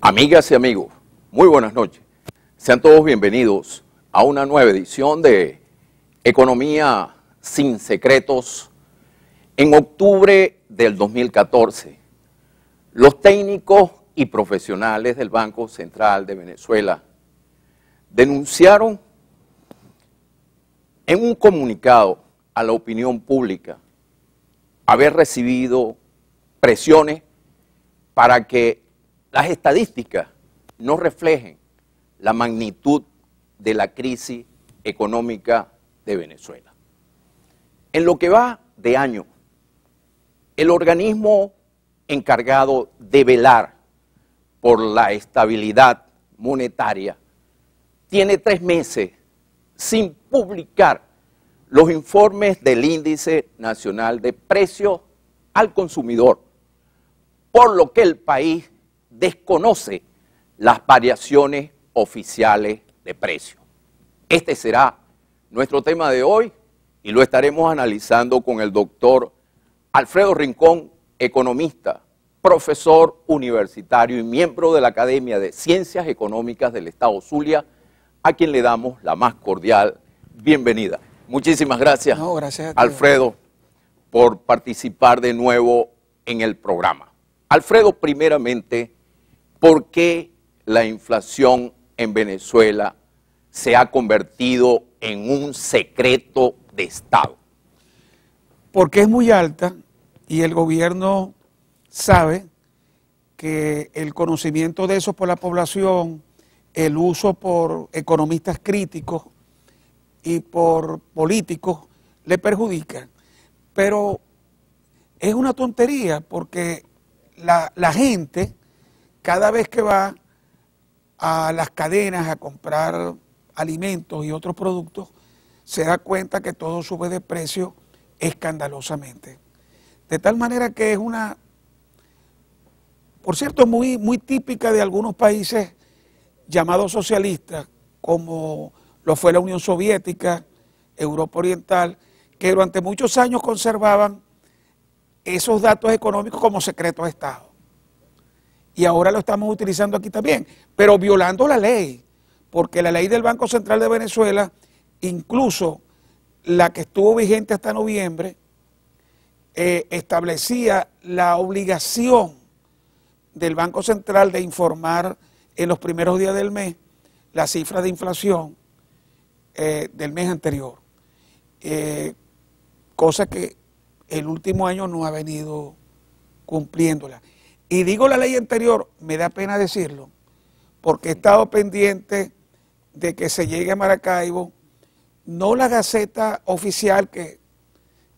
Amigas y amigos, muy buenas noches. Sean todos bienvenidos a una nueva edición de Economía sin Secretos. En octubre del 2014, los técnicos y profesionales del Banco Central de Venezuela denunciaron en un comunicado a la opinión pública haber recibido presiones para que las estadísticas no reflejen la magnitud de la crisis económica de Venezuela. En lo que va de año, el organismo encargado de velar por la estabilidad monetaria tiene 3 meses sin publicar los informes del Índice Nacional de Precios al Consumidor, por lo que el país desconoce las variaciones oficiales de precios. Este será nuestro tema de hoy y lo estaremos analizando con el doctor Alfredo Rincón, economista, profesor universitario y miembro de la Academia de Ciencias Económicas del Estado Zulia, a quien le damos la más cordial bienvenida. Muchísimas gracias, gracias a ti, Alfredo, por participar de nuevo en el programa. Alfredo, primeramente, ¿por qué la inflación en Venezuela se ha convertido en un secreto de Estado? Porque es muy alta y el gobierno sabe que el conocimiento de eso por la población, el uso por economistas críticos y por políticos le perjudica. Pero es una tontería porque la gente, cada vez que va a las cadenas a comprar alimentos y otros productos, se da cuenta que todo sube de precio escandalosamente. De tal manera que es una, por cierto, muy típica de algunos países llamados socialistas, como lo fue la Unión Soviética, Europa Oriental, que durante muchos años conservaban esos datos económicos como secretos de Estado. Y ahora lo estamos utilizando aquí también, pero violando la ley, porque la ley del Banco Central de Venezuela, incluso la que estuvo vigente hasta noviembre, establecía la obligación del Banco Central de informar en los primeros días del mes las cifras de inflación del mes anterior, cosa que el último año no ha venido cumpliéndola. Y digo la ley anterior, me da pena decirlo, porque he estado pendiente de que se llegue a Maracaibo, no la Gaceta Oficial, que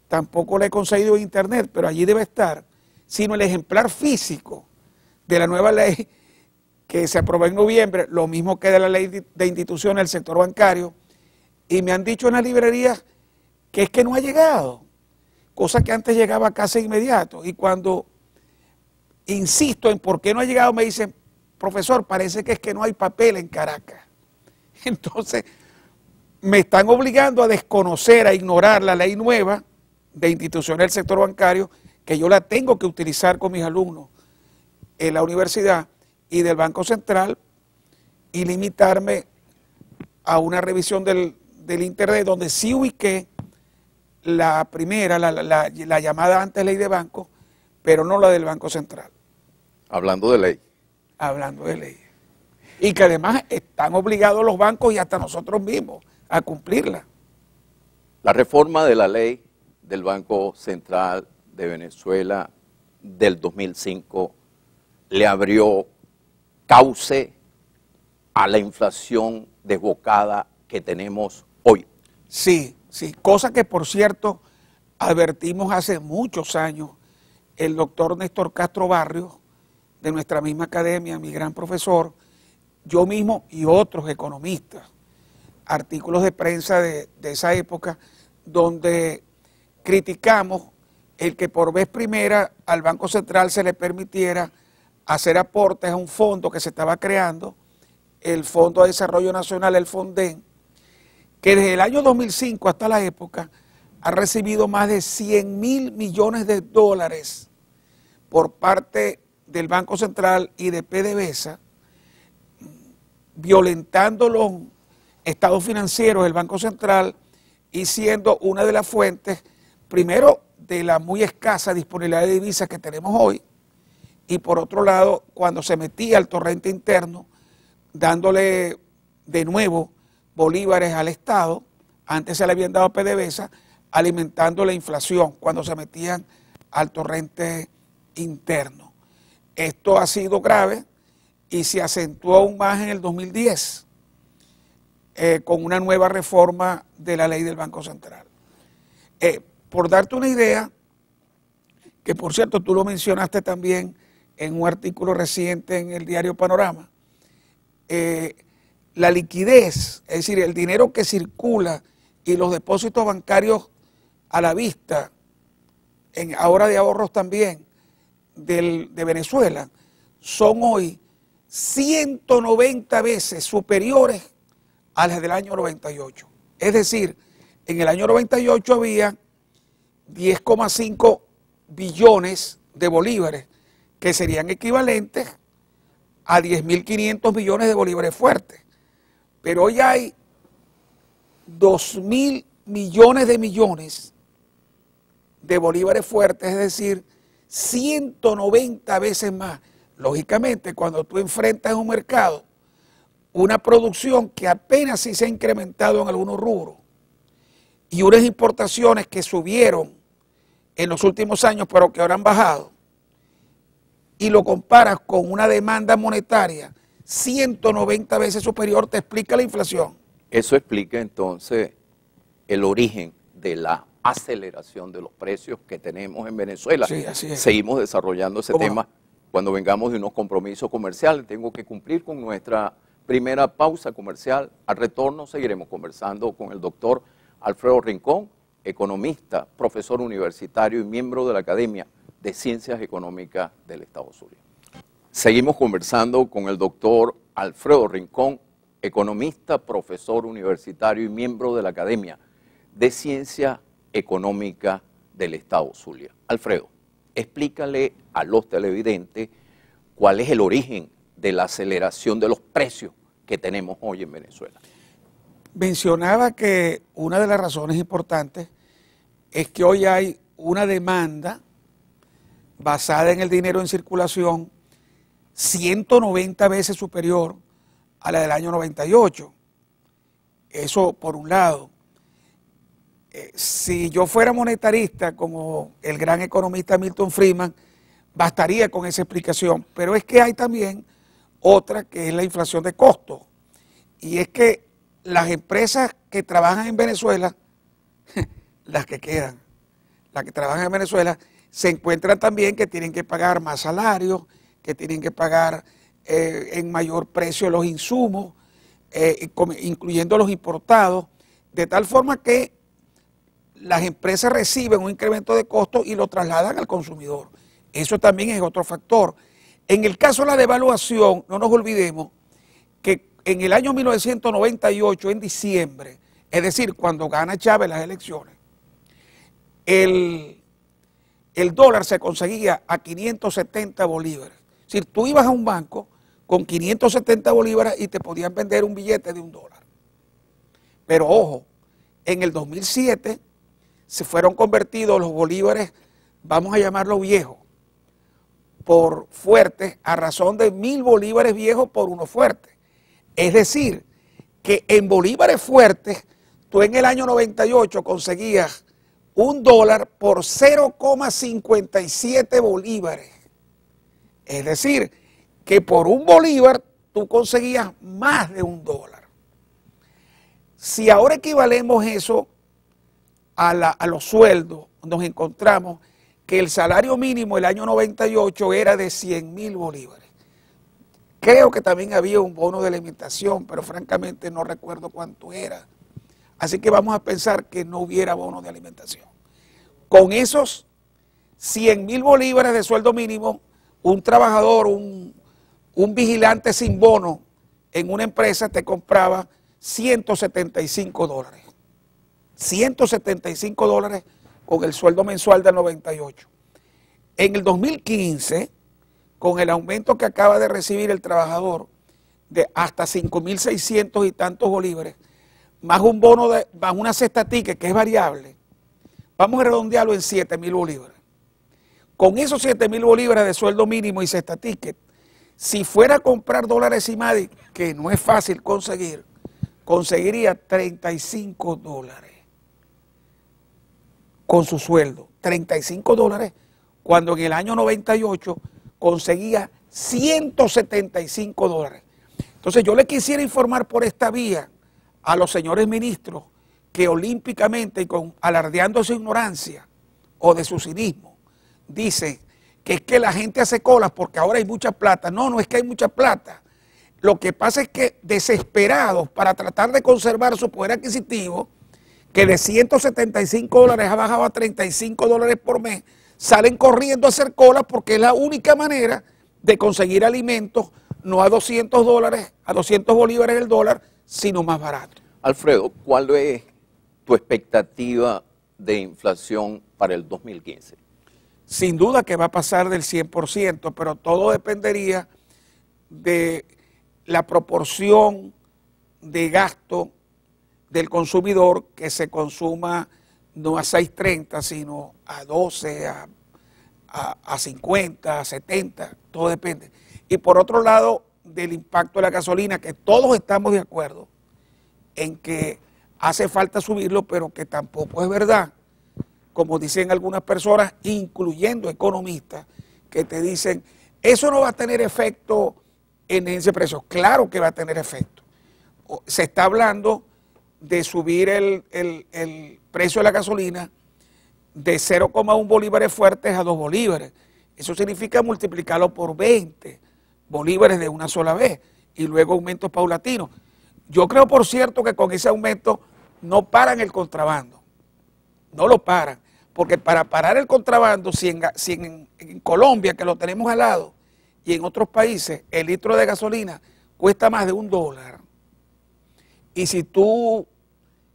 tampoco la he conseguido en internet, pero allí debe estar, sino el ejemplar físico de la nueva ley que se aprobó en noviembre, lo mismo que de la ley de instituciones del sector bancario, y me han dicho en las librerías que es que no ha llegado, cosa que antes llegaba casi inmediato, y cuando insisto en por qué no ha llegado, me dicen, profesor, parece que es que no hay papel en Caracas. Entonces, me están obligando a desconocer, a ignorar la ley nueva de instituciones del sector bancario, que yo la tengo que utilizar con mis alumnos en la universidad y del Banco Central, y limitarme a una revisión del internet, donde sí ubiqué la primera, la llamada antes ley de banco, pero no la del Banco Central. Hablando de ley. Hablando de ley. Y que además están obligados los bancos y hasta nosotros mismos a cumplirla. La reforma de la ley del Banco Central de Venezuela del 2005 le abrió cauce a la inflación desbocada que tenemos hoy. Sí, sí, cosa que por cierto advertimos hace muchos años el doctor Néstor Castro Barrios, de nuestra misma academia, mi gran profesor, yo mismo y otros economistas, artículos de prensa de esa época, donde criticamos el que por vez primera al Banco Central se le permitiera hacer aportes a un fondo que se estaba creando, el Fondo de Desarrollo Nacional, el FONDEN, que desde el año 2005 hasta la época ha recibido más de 100.000 millones de dólares por parte del Banco Central y de PDVSA violentando los estados financieros del Banco Central y siendo una de las fuentes, primero, de la muy escasa disponibilidad de divisas que tenemos hoy, y por otro lado, cuando se metía al torrente interno, dándole de nuevo bolívares al Estado, antes se le habían dado PDVSA, alimentando la inflación cuando se metían al torrente interno. Esto ha sido grave y se acentuó aún más en el 2010 con una nueva reforma de la ley del Banco Central. Por darte una idea, que por cierto tú lo mencionaste también en un artículo reciente en el diario Panorama, la liquidez, es decir, el dinero que circula y los depósitos bancarios a la vista, en ahora de ahorros también, de Venezuela, son hoy 190 veces superiores a las del año 98. Es decir, en el año 98 había 10,5 billones de bolívares, que serían equivalentes a 10.500 millones de bolívares fuertes. Pero hoy hay 2.000 millones de bolívares fuertes, es decir, 190 veces más. Lógicamente, cuando tú enfrentas un mercado, una producción que apenas sí se ha incrementado en algunos rubros y unas importaciones que subieron en los últimos años, pero que ahora han bajado, y lo comparas con una demanda monetaria 190 veces superior, te explica la inflación. Eso explica entonces el origen de la aceleración de los precios que tenemos en Venezuela. Sí, así es. Seguimos desarrollando ese tema cuando vengamos de unos compromisos comerciales. Tengo que cumplir con nuestra primera pausa comercial. Al retorno seguiremos conversando con el doctor Alfredo Rincón, economista, profesor universitario y miembro de la Academia de Ciencias Económicas del Estado Zulia. Seguimos conversando con el doctor Alfredo Rincón, economista, profesor universitario y miembro de la Academia de Ciencias Económicas del Estado Zulia. Alfredo, explícale a los televidentes cuál es el origen de la aceleración de los precios que tenemos hoy en Venezuela. Mencionaba que una de las razones importantes es que hoy hay una demanda basada en el dinero en circulación 190 veces superior a la del año 98. Eso por un lado. Si yo fuera monetarista como el gran economista Milton Friedman, bastaría con esa explicación, pero es que hay también otra que es la inflación de costos, y es que las empresas que trabajan en Venezuela, las que quedan, las que trabajan en Venezuela, se encuentran también que tienen que pagar más salarios, que tienen que pagar en mayor precio los insumos, incluyendo los importados, de tal forma que las empresas reciben un incremento de costos y lo trasladan al consumidor. Eso también es otro factor. En el caso de la devaluación, no nos olvidemos que en el año 1998, en diciembre, es decir, cuando gana Chávez las elecciones, el dólar se conseguía a 570 bolívares. Es decir, tú ibas a un banco con 570 bolívares y te podían vender un billete de $1. Pero ojo, en el 2007 se fueron convertidos los bolívares, vamos a llamarlo viejos, por fuertes, a razón de 1.000 bolívares viejos por uno fuerte. Es decir, que en bolívares fuertes, tú en el año 98 conseguías $1 por 0,57 bolívares. Es decir, que por un bolívar tú conseguías más de $1. Si ahora equivalemos eso a los sueldos, nos encontramos que el salario mínimo el año 98 era de 100.000 bolívares. Creo que también había un bono de alimentación, pero francamente no recuerdo cuánto era. Así que vamos a pensar que no hubiera bono de alimentación. Con esos 100.000 bolívares de sueldo mínimo, un trabajador, un vigilante sin bono en una empresa te compraba $175. $175 con el sueldo mensual del 98. En el 2015, con el aumento que acaba de recibir el trabajador de hasta 5.600 y tantos bolívares, más un bono, más una cesta ticket que es variable, vamos a redondearlo en 7.000 bolívares. Con esos 7.000 bolívares de sueldo mínimo y cesta ticket, si fuera a comprar dólares y MADI, que no es fácil conseguir, conseguiría 35 dólares con su sueldo. 35 dólares cuando en el año 98 conseguía 175 dólares. Entonces yo le quisiera informar por esta vía a los señores ministros que olímpicamente y alardeando su ignorancia o de su cinismo, dicen que es que la gente hace colas porque ahora hay mucha plata. No, no es que hay mucha plata. Lo que pasa es que desesperados para tratar de conservar su poder adquisitivo, que de 175 dólares ha bajado a 35 dólares por mes, salen corriendo a hacer colas porque es la única manera de conseguir alimentos, no a 200 dólares, a 200 bolívares el dólar, sino más barato. Alfredo, ¿cuál es tu expectativa de inflación para el 2015? Sin duda que va a pasar del 100%, pero todo dependería de la proporción de gasto del consumidor que se consuma no a 6.30, sino a 12, a 50, a 70, todo depende. Y por otro lado, del impacto de la gasolina, que todos estamos de acuerdo en que hace falta subirlo, pero que tampoco es verdad, como dicen algunas personas, incluyendo economistas, que te dicen, eso no va a tener efecto en ese precio. Claro que va a tener efecto. Se está hablando de subir el precio de la gasolina de 0,1 bolívares fuertes a 2 bolívares. Eso significa multiplicarlo por 20 bolívares de una sola vez y luego aumentos paulatinos. Yo creo, por cierto, que con ese aumento no paran el contrabando, no lo paran, porque para parar el contrabando, si en Colombia, que lo tenemos al lado, y en otros países, el litro de gasolina cuesta más de $1, y si tú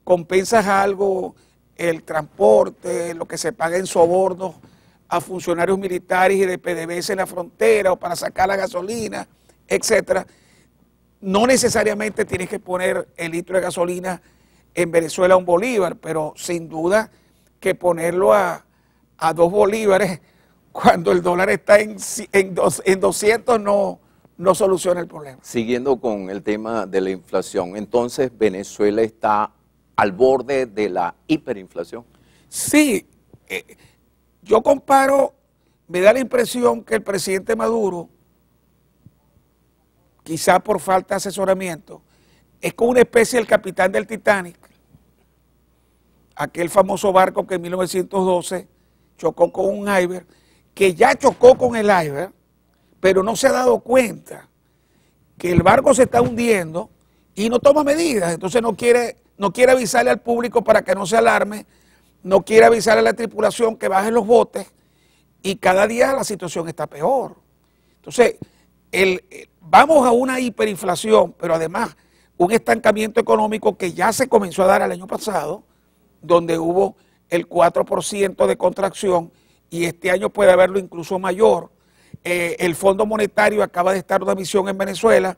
compensas algo, el transporte, lo que se paga en sobornos a funcionarios militares y de PDVSA en la frontera o para sacar la gasolina, etcétera, no necesariamente tienes que poner el litro de gasolina en Venezuela a $1 bolívar, pero sin duda que ponerlo a 2 bolívares cuando el dólar está en 200 no soluciona el problema. Siguiendo con el tema de la inflación, entonces Venezuela está al borde de la hiperinflación. Sí, yo comparo, me da la impresión que el presidente Maduro, quizá por falta de asesoramiento, es como una especie del capitán del Titanic, aquel famoso barco que en 1912 chocó con un iceberg, que ya chocó con el iceberg, pero no se ha dado cuenta que el barco se está hundiendo y no toma medidas. Entonces no quiere avisarle al público para que no se alarme, no quiere avisarle a la tripulación que bajen los botes y cada día la situación está peor. Entonces, vamos a una hiperinflación, pero además un estancamiento económico que ya se comenzó a dar el año pasado, donde hubo el 4% de contracción y este año puede haberlo incluso mayor. El Fondo Monetario acaba de estar una misión en Venezuela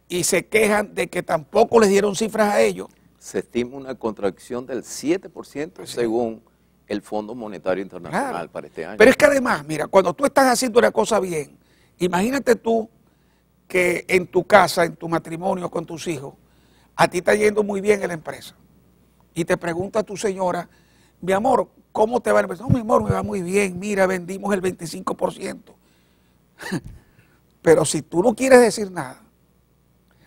y se quejan de que tampoco les dieron cifras a ellos. Se estima una contracción del 7% según el Fondo Monetario Internacional, claro, para este año. Pero es que además, mira, cuando tú estás haciendo una cosa bien, imagínate tú que en tu casa, en tu matrimonio con tus hijos, a ti está yendo muy bien en la empresa. Y te pregunta a tu señora, mi amor, ¿cómo te va la empresa? No, mi amor, me va muy bien, mira, vendimos el 25%. Pero si tú no quieres decir nada,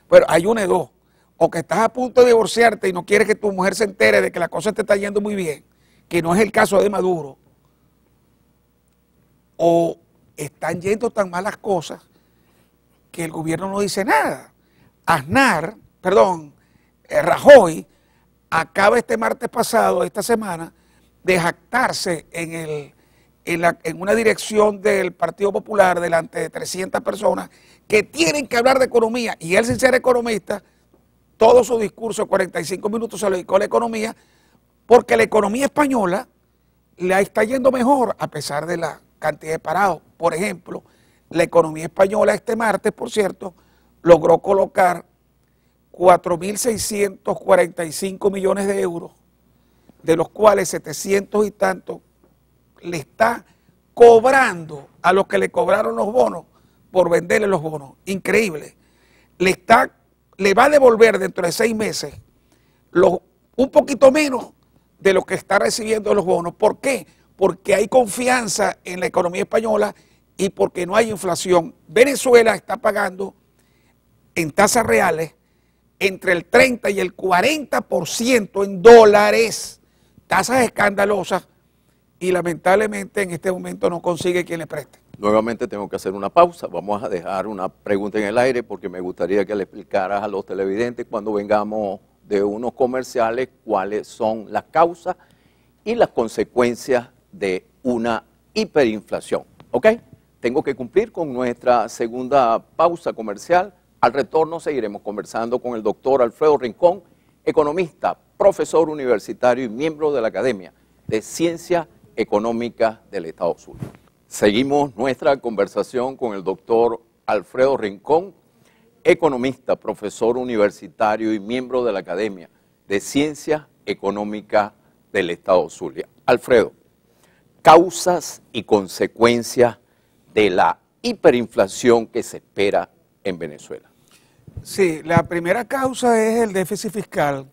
pero hay una de dos, o que estás a punto de divorciarte y no quieres que tu mujer se entere de que la cosa te está yendo muy bien, que no es el caso de Maduro, o están yendo tan malas cosas que el gobierno no dice nada. Rajoy acaba este martes pasado, esta semana, de jactarse en una dirección del Partido Popular delante de 300 personas que tienen que hablar de economía, y él, sin ser economista, todo su discurso de 45 minutos se lo dedicó a la economía, porque la economía española le está yendo mejor a pesar de la cantidad de parados. Por ejemplo, la economía española este martes, por cierto, logró colocar 4.645 millones de euros, de los cuales 700 y tantos le está cobrando a los que le cobraron los bonos por venderle los bonos. Increíble. Le va a devolver dentro de 6 meses un poquito menos de lo que está recibiendo los bonos. ¿Por qué? Porque hay confianza en la economía española y porque no hay inflación. Venezuela está pagando en tasas reales entre el 30 y el 40% en dólares, tasas escandalosas, y lamentablemente en este momento no consigue quien le preste. Nuevamente tengo que hacer una pausa. Vamos a dejar una pregunta en el aire porque me gustaría que le explicaras a los televidentes cuando vengamos de unos comerciales cuáles son las causas y las consecuencias de una hiperinflación. ¿Ok? Tengo que cumplir con nuestra segunda pausa comercial. Al retorno seguiremos conversando con el doctor Alfredo Rincón, economista, profesor universitario y miembro de la Academia de Ciencias Económicas del Estado Zulia. Seguimos nuestra conversación con el doctor Alfredo Rincón, economista, profesor universitario y miembro de la Academia de Ciencias Económicas del Estado Zulia. Alfredo, causas y consecuencias de la hiperinflación que se espera en Venezuela. Sí, la primera causa es el déficit fiscal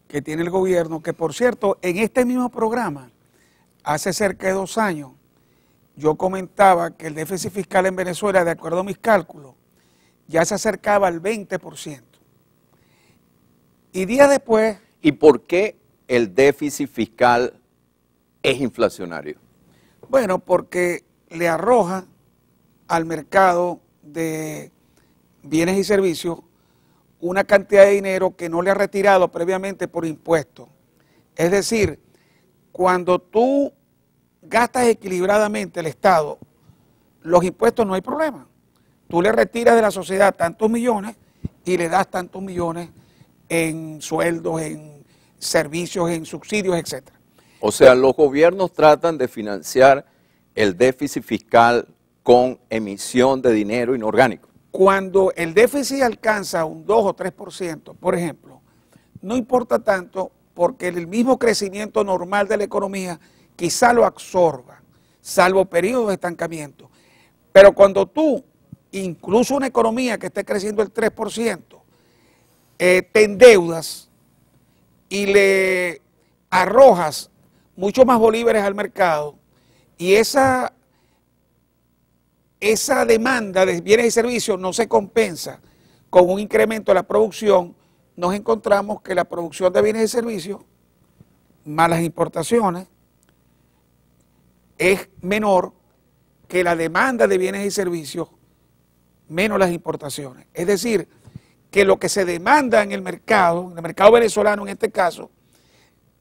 que tiene el gobierno, que por cierto, en este mismo programa, hace cerca de 2 años, yo comentaba que el déficit fiscal en Venezuela, de acuerdo a mis cálculos, ya se acercaba al 20%. Y días después... ¿Y por qué el déficit fiscal es inflacionario? Bueno, porque le arroja al mercado de bienes y servicios una cantidad de dinero que no le ha retirado previamente por impuestos. Es decir, cuando tú gastas equilibradamente el Estado, los impuestos no hay problema. Tú le retiras de la sociedad tantos millones y le das tantos millones en sueldos, en servicios, en subsidios, etc. O sea, los gobiernos tratan de financiar el déficit fiscal con emisión de dinero inorgánico. Cuando el déficit alcanza un 2 o 3%, por ejemplo, no importa tanto porque el mismo crecimiento normal de la economía quizá lo absorba, salvo periodos de estancamiento. Pero cuando tú, incluso una economía que esté creciendo el 3%, te endeudas y le arrojas mucho más bolívares al mercado y esa demanda de bienes y servicios no se compensa con un incremento de la producción, nos encontramos que la producción de bienes y servicios, más las importaciones, es menor que la demanda de bienes y servicios, menos las importaciones. Es decir, que lo que se demanda en el mercado venezolano en este caso,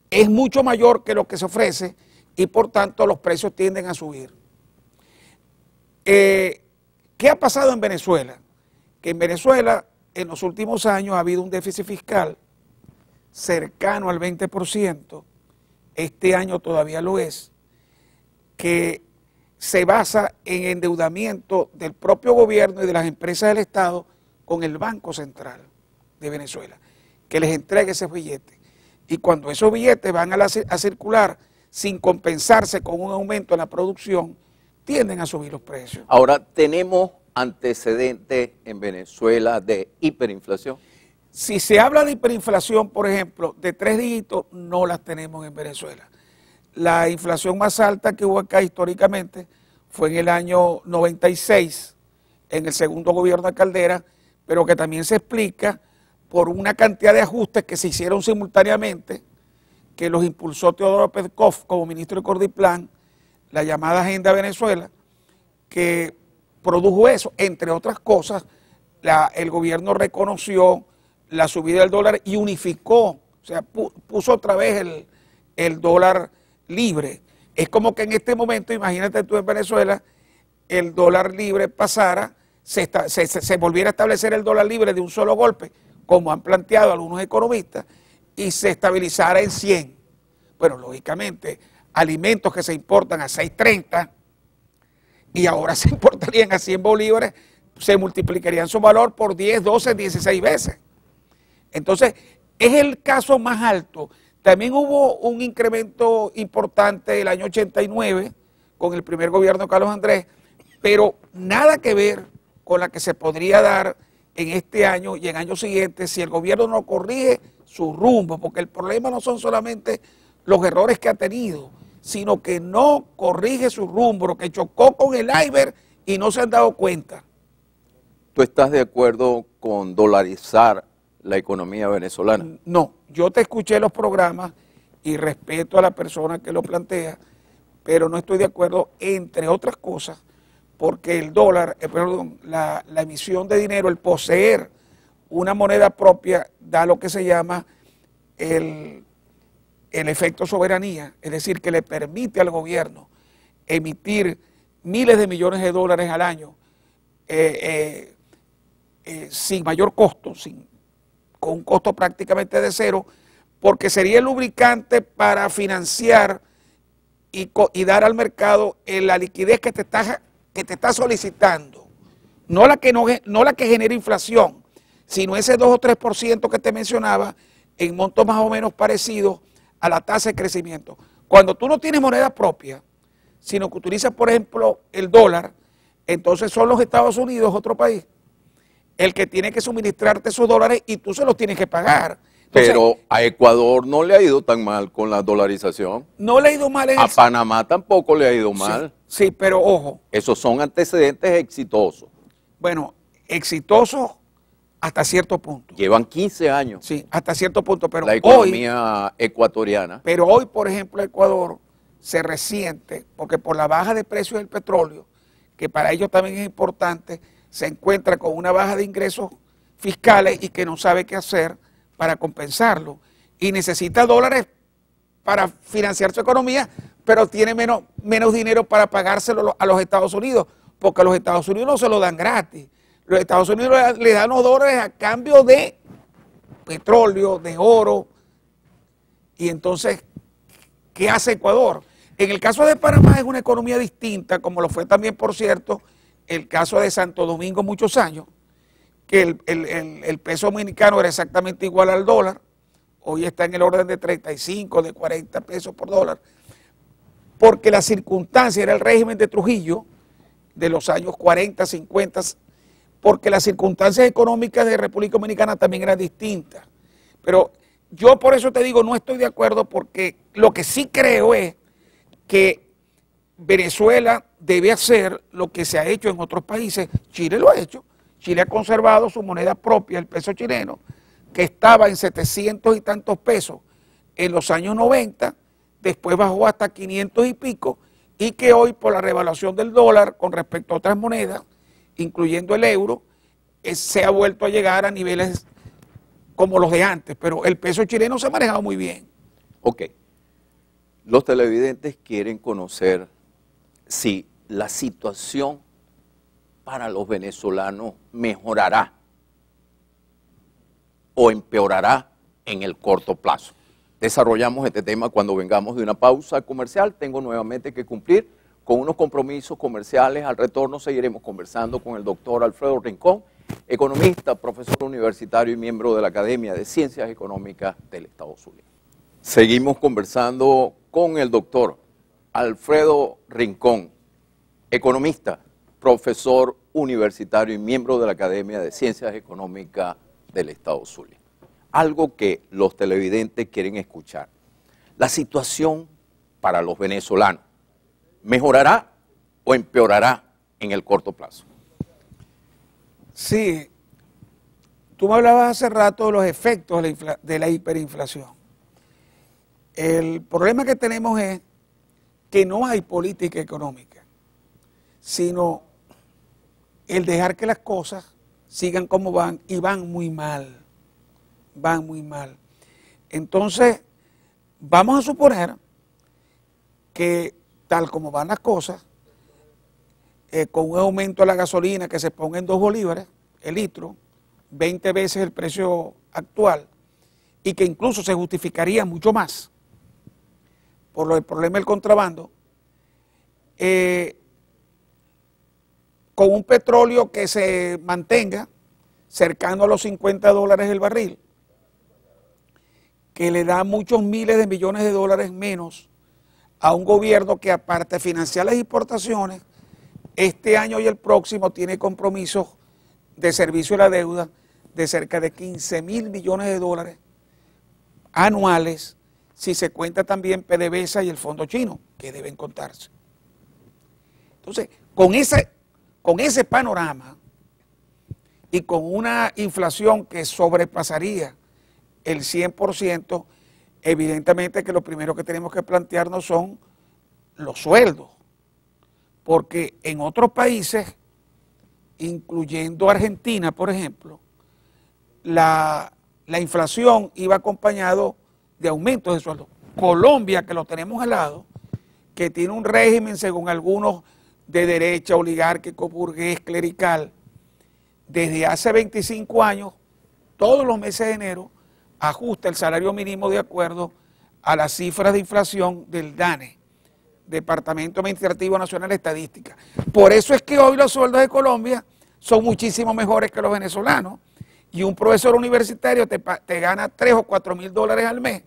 es mucho mayor que lo que se ofrece y por tanto los precios tienden a subir. ¿Qué ha pasado en Venezuela? Que en Venezuela en los últimos años ha habido un déficit fiscal cercano al 20%, este año todavía lo es, que se basa en endeudamiento del propio gobierno y de las empresas del Estado con el Banco Central de Venezuela, que les entregue ese billete. Y cuando esos billetes van a circular sin compensarse con un aumento en la producción, tienden a subir los precios. Ahora, ¿tenemos antecedentes en Venezuela de hiperinflación? Si se habla de hiperinflación, por ejemplo, de 3 dígitos, no las tenemos en Venezuela. La inflación más alta que hubo acá históricamente fue en el año 96, en el segundo gobierno de Caldera, pero que también se explica por una cantidad de ajustes que se hicieron simultáneamente, que los impulsó Teodoro Petkov como ministro de Cordiplan, la llamada Agenda Venezuela, que produjo eso. Entre otras cosas, el gobierno reconoció la subida del dólar y unificó, o sea, puso otra vez el dólar libre. Es como que en este momento, imagínate tú en Venezuela, el dólar libre pasara, se volviera a establecer el dólar libre de un solo golpe, como han planteado algunos economistas, y se estabilizara en 100. Bueno, lógicamente, alimentos que se importan a 6.30 y ahora se importarían a 100 bolívares, se multiplicarían su valor por 10, 12, 16 veces. Entonces, es el caso más alto. También hubo un incremento importante el año 89 con el primer gobierno de Carlos Andrés, pero nada que ver con la que se podría dar en este año y en años siguientes si el gobierno no corrige su rumbo, porque el problema no son solamente los errores que ha tenido, sino que no corrige su rumbo, que chocó con el iceberg y no se han dado cuenta. ¿Tú estás de acuerdo con dolarizar la economía venezolana? No, yo te escuché los programas y respeto a la persona que lo plantea, pero no estoy de acuerdo, entre otras cosas, porque el dólar, la emisión de dinero, el poseer una moneda propia, da lo que se llama el efecto soberanía, es decir, que le permite al gobierno emitir miles de millones de dólares al año sin mayor costo, con un costo prácticamente de cero, porque sería el lubricante para financiar y dar al mercado la liquidez que te está solicitando, no la que genera inflación, sino ese 2 o 3% que te mencionaba en montos más o menos parecidos a la tasa de crecimiento. Cuando tú no tienes moneda propia, sino que utilizas, por ejemplo, el dólar, entonces son los Estados Unidos, otro país, el que tiene que suministrarte esos dólares y tú se los tienes que pagar. Entonces, pero a Ecuador no le ha ido tan mal con la dolarización. no le ha ido mal a Panamá tampoco le ha ido mal. Sí, pero ojo. Esos son antecedentes exitosos. Bueno, exitosos hasta cierto punto. Llevan 15 años. Sí, hasta cierto punto. Pero la economía ecuatoriana. Pero hoy, por ejemplo, Ecuador se resiente porque por la baja de precios del petróleo, que para ellos también es importante, se encuentra con una baja de ingresos fiscales y que no sabe qué hacer para compensarlo. Y necesita dólares para financiar su economía, pero tiene menos dinero para pagárselo a los Estados Unidos, porque a los Estados Unidos no se lo dan gratis. Los Estados Unidos le dan los dólares a cambio de petróleo, de oro. Y entonces, ¿qué hace Ecuador? En el caso de Panamá es una economía distinta, como lo fue también, por cierto, el caso de Santo Domingo muchos años, que el peso dominicano era exactamente igual al dólar, hoy está en el orden de 35, de 40 pesos por dólar, porque la circunstancia era el régimen de Trujillo de los años 40, 50, porque las circunstancias económicas de República Dominicana también eran distintas. Pero yo por eso te digo, no estoy de acuerdo, porque lo que sí creo es que Venezuela debe hacer lo que se ha hecho en otros países. Chile lo ha hecho. Chile ha conservado su moneda propia, el peso chileno, que estaba en 700 y tantos pesos en los años 90, después bajó hasta 500 y pico, y que hoy por la revaluación del dólar con respecto a otras monedas, incluyendo el euro, se ha vuelto a llegar a niveles como los de antes, pero el peso chileno se ha manejado muy bien. Ok. Los televidentes quieren conocer si la situación para los venezolanos mejorará o empeorará en el corto plazo. Desarrollamos este tema cuando vengamos de una pausa comercial. Tengo nuevamente que cumplir con unos compromisos comerciales. Al retorno seguiremos conversando con el doctor Alfredo Rincón, economista, profesor universitario y miembro de la Academia de Ciencias Económicas del Estado Zulia. Seguimos conversando con el doctor Alfredo Rincón, economista, profesor universitario y miembro de la Academia de Ciencias Económicas del Estado Zulia. Algo que los televidentes quieren escuchar. La situación para los venezolanos, ¿mejorará o empeorará en el corto plazo? Sí, tú me hablabas hace rato de los efectos de la hiperinflación. El problema que tenemos es que no hay política económica, sino el dejar que las cosas sigan como van y van muy mal. Entonces, vamos a suponer que tal como van las cosas, con un aumento de la gasolina que se ponga en 2 bolívares el litro, 20 veces el precio actual, y que incluso se justificaría mucho más por el problema del contrabando, con un petróleo que se mantenga cercano a los $50 el barril, que le da muchos miles de millones de dólares menos a un gobierno que, aparte de financiar las exportaciones, este año y el próximo tiene compromisos de servicio a la deuda de cerca de 15.000 millones de dólares anuales, si se cuenta también PDVSA y el fondo chino, que deben contarse. Entonces, con ese panorama y con una inflación que sobrepasaría el 100%, evidentemente que lo primero que tenemos que plantearnos son los sueldos, porque en otros países, incluyendo Argentina, por ejemplo, la inflación iba acompañado de aumentos de sueldos. Colombia, que lo tenemos al lado, que tiene un régimen, según algunos, de derecha, oligárquico, burgués, clerical, desde hace 25 años, todos los meses de enero, ajusta el salario mínimo de acuerdo a las cifras de inflación del DANE, Departamento Administrativo Nacional de Estadística. Por eso es que hoy los sueldos de Colombia son muchísimo mejores que los venezolanos, y un profesor universitario te gana 3 o 4 mil dólares al mes,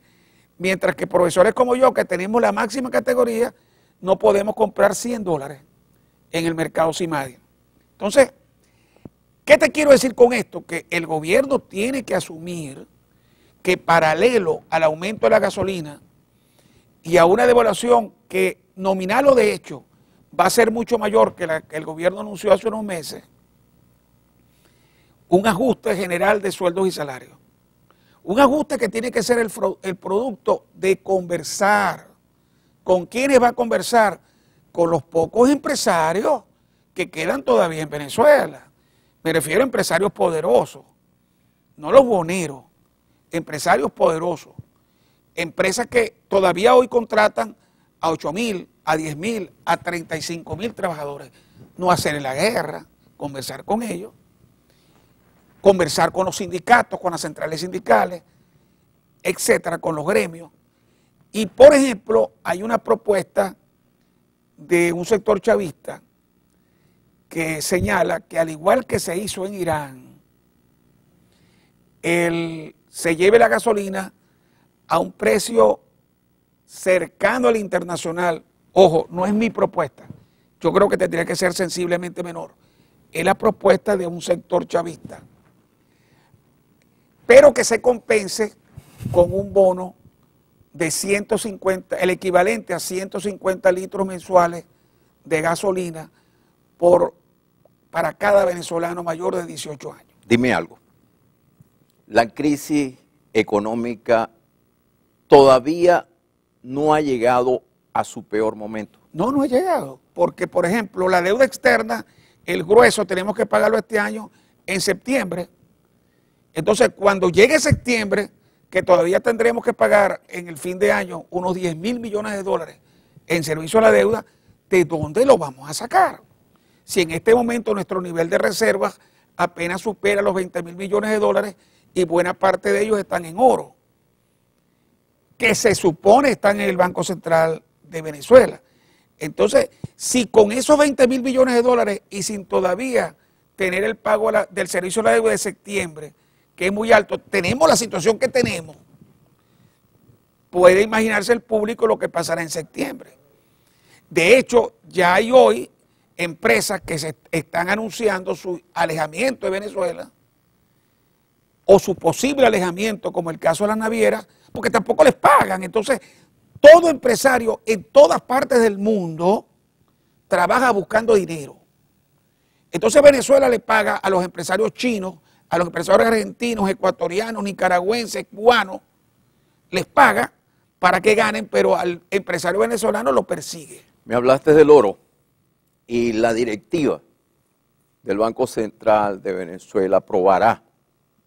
mientras que profesores como yo, que tenemos la máxima categoría, no podemos comprar $100 en el mercado CIMADI. Entonces, ¿qué te quiero decir con esto? Que el gobierno tiene que asumir que, paralelo al aumento de la gasolina y a una devaluación que nominal o de hecho va a ser mucho mayor que la que el gobierno anunció hace unos meses, un ajuste general de sueldos y salarios. Un ajuste que tiene que ser el producto de conversar. ¿Con quiénes va a conversar? Con los pocos empresarios que quedan todavía en Venezuela. Me refiero a empresarios poderosos, no los boneros, empresarios poderosos. Empresas que todavía hoy contratan a 8.000, a 10.000, a 35.000 trabajadores. No hacerle la guerra, conversar con ellos, conversar con los sindicatos, con las centrales sindicales, etcétera, con los gremios. Y, por ejemplo, hay una propuesta de un sector chavista que señala que, al igual que se hizo en Irán, se lleve la gasolina a un precio cercano al internacional. Ojo, no es mi propuesta. Yo creo que tendría que ser sensiblemente menor. Es la propuesta de un sector chavista, pero que se compense con un bono de 150, el equivalente a 150 litros mensuales de gasolina para cada venezolano mayor de 18 años. Dime algo. La crisis económica todavía no ha llegado a su peor momento. No, no ha llegado, porque, por ejemplo, la deuda externa, el grueso, tenemos que pagarlo este año en septiembre. Entonces, cuando llegue septiembre, que todavía tendremos que pagar en el fin de año unos 10.000 millones de dólares en servicio a la deuda, ¿de dónde lo vamos a sacar? Si en este momento nuestro nivel de reservas apenas supera los 20.000 millones de dólares y buena parte de ellos están en oro, que se supone están en el Banco Central de Venezuela. Entonces, si con esos 20.000 millones de dólares y sin todavía tener el pago del servicio a la deuda de septiembre, que es muy alto, tenemos la situación que tenemos, puede imaginarse el público lo que pasará en septiembre. De hecho, ya hay hoy empresas que se están anunciando su alejamiento de Venezuela o su posible alejamiento, como el caso de las navieras, porque tampoco les pagan. Entonces, todo empresario en todas partes del mundo trabaja buscando dinero. Entonces, Venezuela le paga a los empresarios chinos, a los empresarios argentinos, ecuatorianos, nicaragüenses, cubanos, les paga para que ganen, pero al empresario venezolano lo persigue. Me hablaste del oro y la directiva del Banco Central de Venezuela aprobará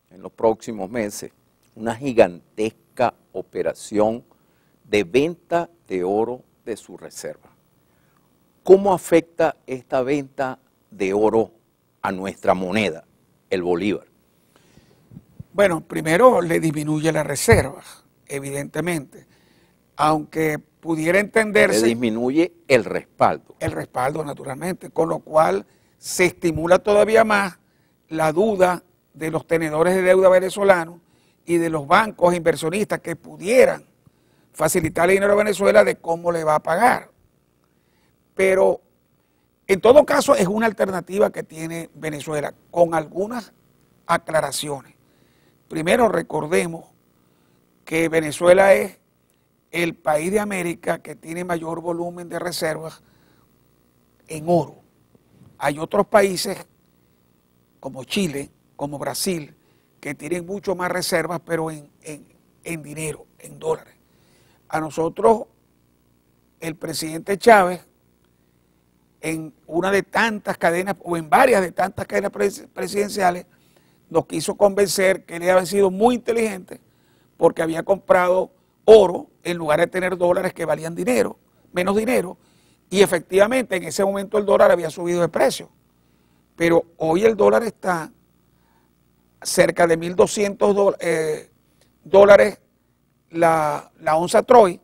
en los próximos meses una gigantesca operación de venta de oro de su reserva. ¿Cómo afecta esta venta de oro a nuestra moneda, el bolívar? Bueno, primero le disminuye la reserva, evidentemente, aunque pudiera entenderse... Le disminuye el respaldo. El respaldo, naturalmente, con lo cual se estimula todavía más la duda de los tenedores de deuda venezolanos y de los bancos inversionistas que pudieran facilitarle dinero a Venezuela de cómo le va a pagar. Pero en todo caso es una alternativa que tiene Venezuela, con algunas aclaraciones. Primero, recordemos que Venezuela es el país de América que tiene mayor volumen de reservas en oro. Hay otros países como Chile, como Brasil, que tienen mucho más reservas, pero en dinero, en dólares. A nosotros, el presidente Chávez, en una de tantas cadenas, o en varias de tantas cadenas presidenciales, nos quiso convencer que él había sido muy inteligente porque había comprado oro en lugar de tener dólares que valían dinero, menos dinero, y efectivamente en ese momento el dólar había subido de precio. Pero hoy el dólar está cerca de 1.200 dólares la onza Troy.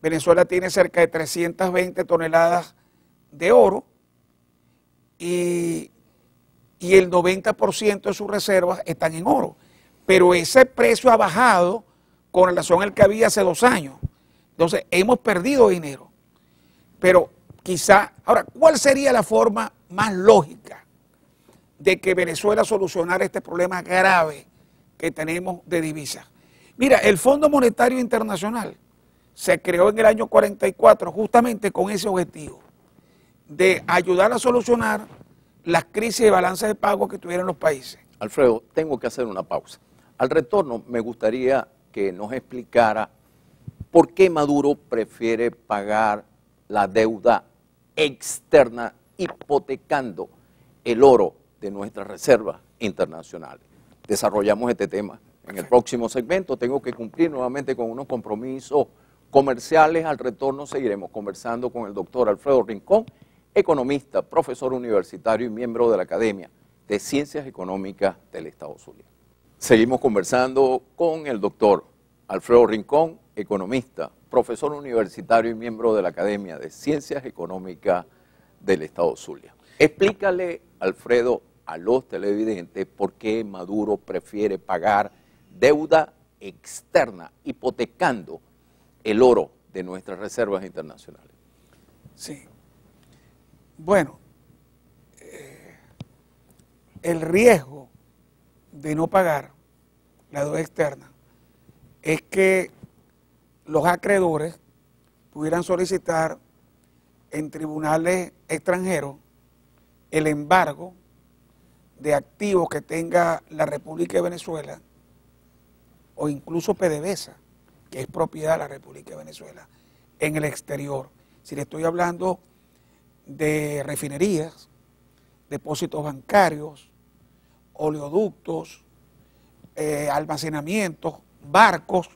Venezuela tiene cerca de 320 toneladas de oro y el 90% de sus reservas están en oro. Pero ese precio ha bajado con relación al que había hace 2 años. Entonces hemos perdido dinero. Pero quizá, ahora, ¿cuál sería la forma más lógica de que Venezuela solucionara este problema grave que tenemos de divisas? Mira, el Fondo Monetario Internacional se creó en el año 44 justamente con ese objetivo de ayudar a solucionar las crisis de balance de pago que tuvieron los países. Alfredo, tengo que hacer una pausa. Al retorno me gustaría que nos explicara por qué Maduro prefiere pagar la deuda externa hipotecando el oro de nuestras reservas internacionales. Desarrollamos este tema en el próximo segmento. Tengo que cumplir nuevamente con unos compromisos comerciales. Al retorno seguiremos conversando con el doctor Alfredo Rincón, economista, profesor universitario y miembro de la Academia de Ciencias Económicas del Estado Zulia. Seguimos conversando con el doctor Alfredo Rincón, economista, profesor universitario y miembro de la Academia de Ciencias Económicas del Estado Zulia. Explícale, Alfredo, a los televidentes por qué Maduro prefiere pagar deuda externa, hipotecando el oro de nuestras reservas internacionales. Sí. Bueno, el riesgo de no pagar la deuda externa es que los acreedores pudieran solicitar en tribunales extranjeros el embargo de activos que tenga la República de Venezuela o incluso PDVSA, que es propiedad de la República de Venezuela, en el exterior. Si le estoy hablando de refinerías, depósitos bancarios, oleoductos, almacenamientos, barcos,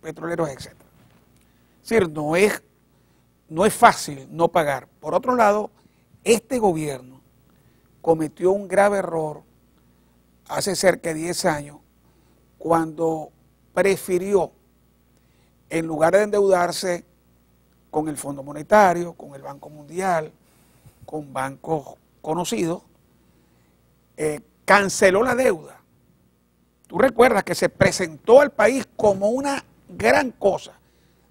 petroleros, etc. Es decir, no es fácil no pagar. Por otro lado, este gobierno cometió un grave error hace cerca de 10 años cuando prefirió, en lugar de endeudarse con el Fondo Monetario, con el Banco Mundial, con bancos conocidos, canceló la deuda. Tú recuerdas que se presentó al país como una gran cosa.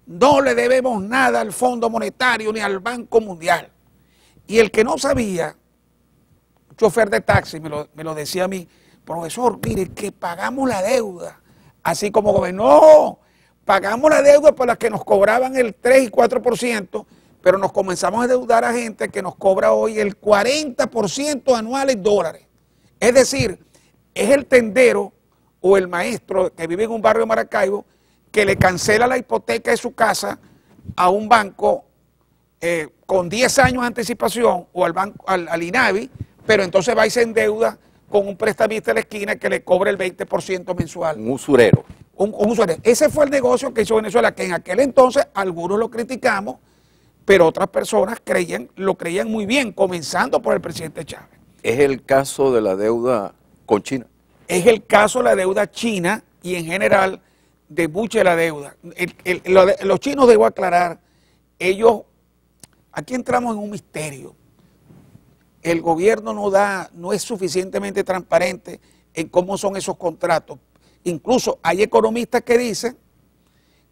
No le debemos nada al Fondo Monetario ni al Banco Mundial. Y el que no sabía, un chofer de taxi me lo decía a mí, profesor, mire que pagamos la deuda, así como gobierno. No, pagamos la deuda por la que nos cobraban el 3 y 4%, pero nos comenzamos a deudar a gente que nos cobra hoy el 40% anual en dólares. Es decir, es el tendero o el maestro que vive en un barrio de Maracaibo que le cancela la hipoteca de su casa a un banco con 10 años de anticipación o al INAVI, pero entonces va y se endeuda con un prestamista de la esquina que le cobra el 20% mensual. Un usurero. Un usurero. Ese fue el negocio que hizo Venezuela, que en aquel entonces algunos lo criticamos, pero otras personas lo creían muy bien, comenzando por el presidente Chávez. ¿Es el caso de la deuda con China? Es el caso de la deuda china y en general de mucha de la deuda. Los chinos, debo aclarar, ellos, aquí entramos en un misterio. el gobierno no es suficientemente transparente en cómo son esos contratos. Incluso hay economistas que dicen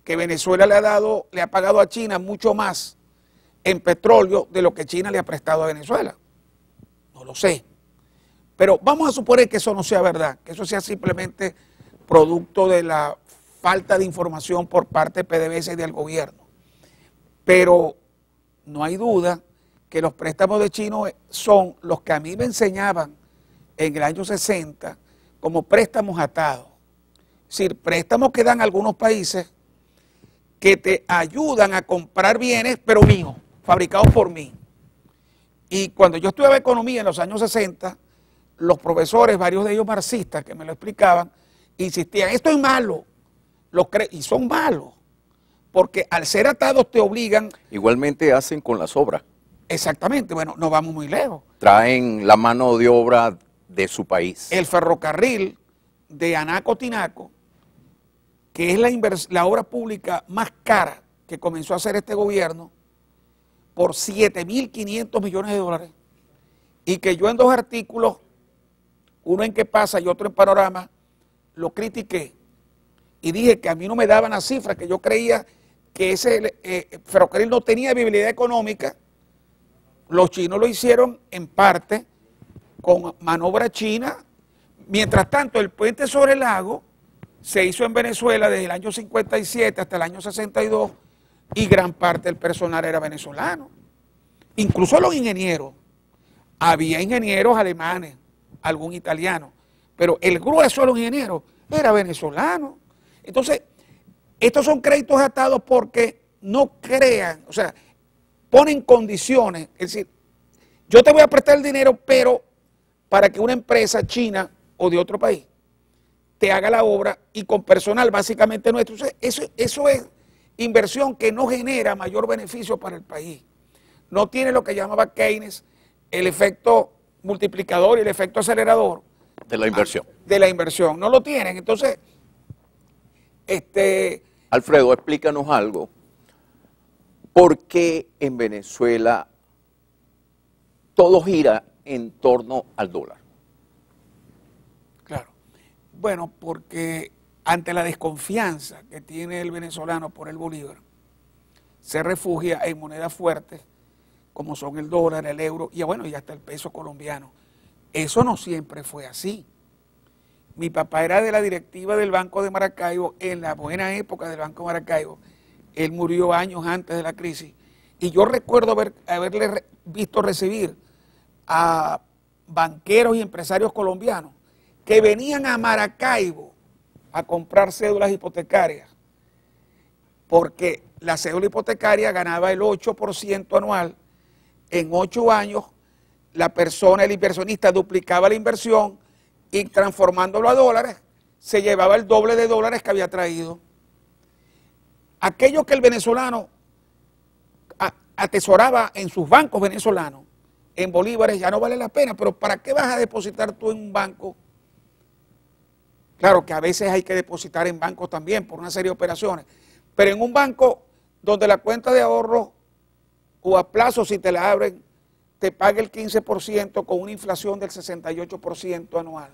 que Venezuela le ha pagado a China mucho más en petróleo de lo que China le ha prestado a Venezuela. No lo sé. Pero vamos a suponer que eso no sea verdad, que eso sea simplemente producto de la falta de información por parte de PDVSA y del gobierno. Pero no hay duda que los préstamos de chinos son los que a mí me enseñaban en el año 60 como préstamos atados. Es decir, préstamos que dan algunos países que te ayudan a comprar bienes, pero míos, fabricados por mí. Y cuando yo estudiaba economía en los años 60, los profesores, varios de ellos marxistas que me lo explicaban, insistían, esto es malo, y son malos, porque al ser atados te obligan... Igualmente hacen con las obras. Exactamente, bueno, no vamos muy lejos. Traen la mano de obra de su país. El ferrocarril de Anaco-Tinaco, que es la obra pública más cara que comenzó a hacer este gobierno, por 7.500 millones de dólares, y que yo en 2 artículos, uno en Qué Pasa y otro en Panorama, lo critiqué y dije que a mí no me daban las cifras, que yo creía que ese ferrocarril no tenía viabilidad económica. Los chinos lo hicieron en parte con manobra china. Mientras tanto, el puente sobre el lago se hizo en Venezuela desde el año 57 hasta el año 62 y gran parte del personal era venezolano. Incluso los ingenieros. Había ingenieros alemanes, algún italiano, pero el grueso de los ingenieros era venezolano. Entonces, estos son créditos atados porque no crean, o sea, ponen condiciones, es decir, yo te voy a prestar el dinero, pero para que una empresa china o de otro país te haga la obra y con personal básicamente nuestro. Eso es inversión que no genera mayor beneficio para el país. No tiene lo que llamaba Keynes el efecto multiplicador y el efecto acelerador. De la inversión. De la inversión. No lo tienen. Entonces, Alfredo, explícanos algo. ¿Por qué en Venezuela todo gira en torno al dólar? Claro. Bueno, porque ante la desconfianza que tiene el venezolano por el bolívar, se refugia en monedas fuertes, como son el dólar, el euro y bueno, y hasta el peso colombiano. Eso no siempre fue así. Mi papá era de la directiva del Banco de Maracaibo en la buena época del Banco de Maracaibo. Él murió años antes de la crisis. Y yo recuerdo haberle visto recibir a banqueros y empresarios colombianos que venían a Maracaibo a comprar cédulas hipotecarias, porque la cédula hipotecaria ganaba el 8% anual. En 8 años, la persona, el inversionista, duplicaba la inversión y transformándolo a dólares, se llevaba el doble de dólares que había traído. Aquello que el venezolano atesoraba en sus bancos venezolanos, en bolívares, ya no vale la pena, pero ¿para qué vas a depositar tú en un banco? Claro que a veces hay que depositar en bancos también por una serie de operaciones, pero en un banco donde la cuenta de ahorro o a plazo, si te la abren, te paga el 15% con una inflación del 68% anual,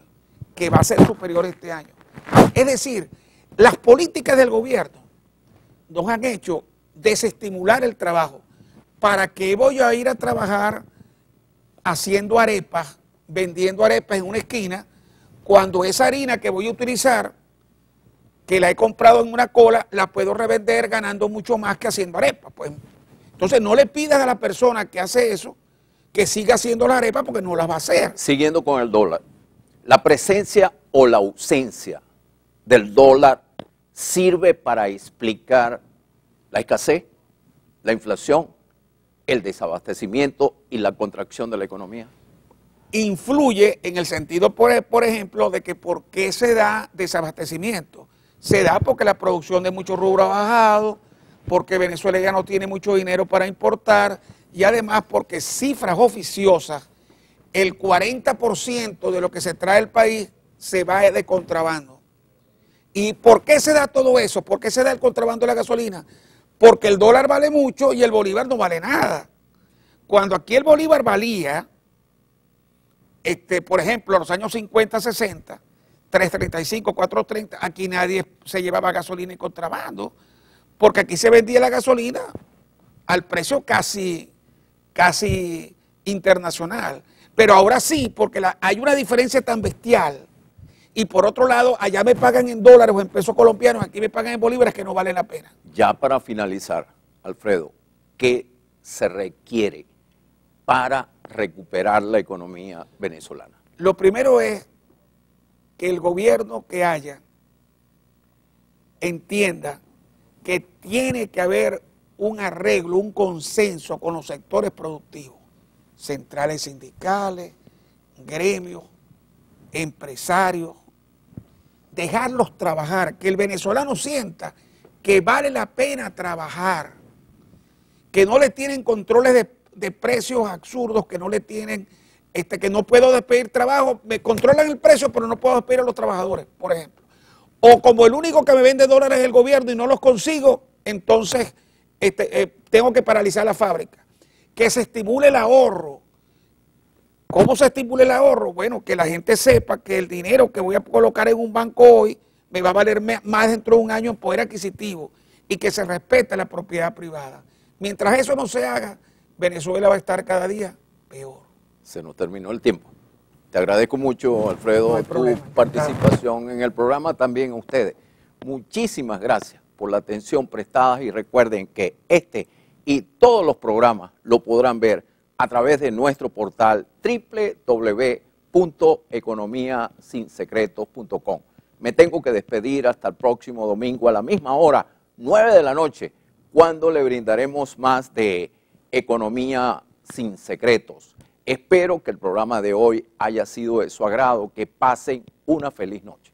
que va a ser superior este año. Es decir, las políticas del gobierno nos han hecho desestimular el trabajo. ¿Para qué voy a ir a trabajar haciendo arepas, vendiendo arepas en una esquina, cuando esa harina que voy a utilizar, que la he comprado en una cola, la puedo revender ganando mucho más que haciendo arepas? Pues, entonces no le pidas a la persona que hace eso que siga haciendo la arepa porque no las va a hacer. Siguiendo con el dólar, ¿la presencia o la ausencia del dólar sirve para explicar la escasez, la inflación, el desabastecimiento y la contracción de la economía? Influye en el sentido, por ejemplo, de que por qué se da desabastecimiento. Se da porque la producción de muchos rubros ha bajado, porque Venezuela ya no tiene mucho dinero para importar y además porque cifras oficiosas, el 40% de lo que se trae al país se va de contrabando. ¿Y por qué se da todo eso? ¿Por qué se da el contrabando de la gasolina? Porque el dólar vale mucho y el bolívar no vale nada. Cuando aquí el bolívar valía por ejemplo, en los años 50, 60, 3.35, 4.30, aquí nadie se llevaba gasolina en contrabando, porque aquí se vendía la gasolina al precio casi internacional. Pero ahora sí, porque hay una diferencia tan bestial. Y por otro lado, allá me pagan en dólares o en pesos colombianos, aquí me pagan en bolívares, que no vale la pena. Ya para finalizar, Alfredo, ¿qué se requiere para recuperar la economía venezolana? Lo primero es que el gobierno que haya entienda que tiene que haber un arreglo, un consenso con los sectores productivos, centrales sindicales, gremios, empresarios, dejarlos trabajar, que el venezolano sienta que vale la pena trabajar, que no le tienen controles de precios absurdos, que no le tienen, que no puedo despedir trabajo, me controlan el precio, pero no puedo despedir a los trabajadores, por ejemplo. O como el único que me vende dólares es el gobierno y no los consigo, entonces tengo que paralizar la fábrica. Que se estimule el ahorro. ¿Cómo se estimula el ahorro? Bueno, que la gente sepa que el dinero que voy a colocar en un banco hoy me va a valer más dentro de un año en poder adquisitivo y que se respete la propiedad privada. Mientras eso no se haga, Venezuela va a estar cada día peor. Se nos terminó el tiempo. Te agradezco mucho, Alfredo, tu participación en el programa, también a ustedes. Muchísimas gracias por la atención prestada y recuerden que este y todos los programas lo podrán ver a través de nuestro portal www.economiasinsecretos.com. Me tengo que despedir hasta el próximo domingo a la misma hora, 9 de la noche, cuando le brindaremos más de Economía sin Secretos. Espero que el programa de hoy haya sido de su agrado, que pasen una feliz noche.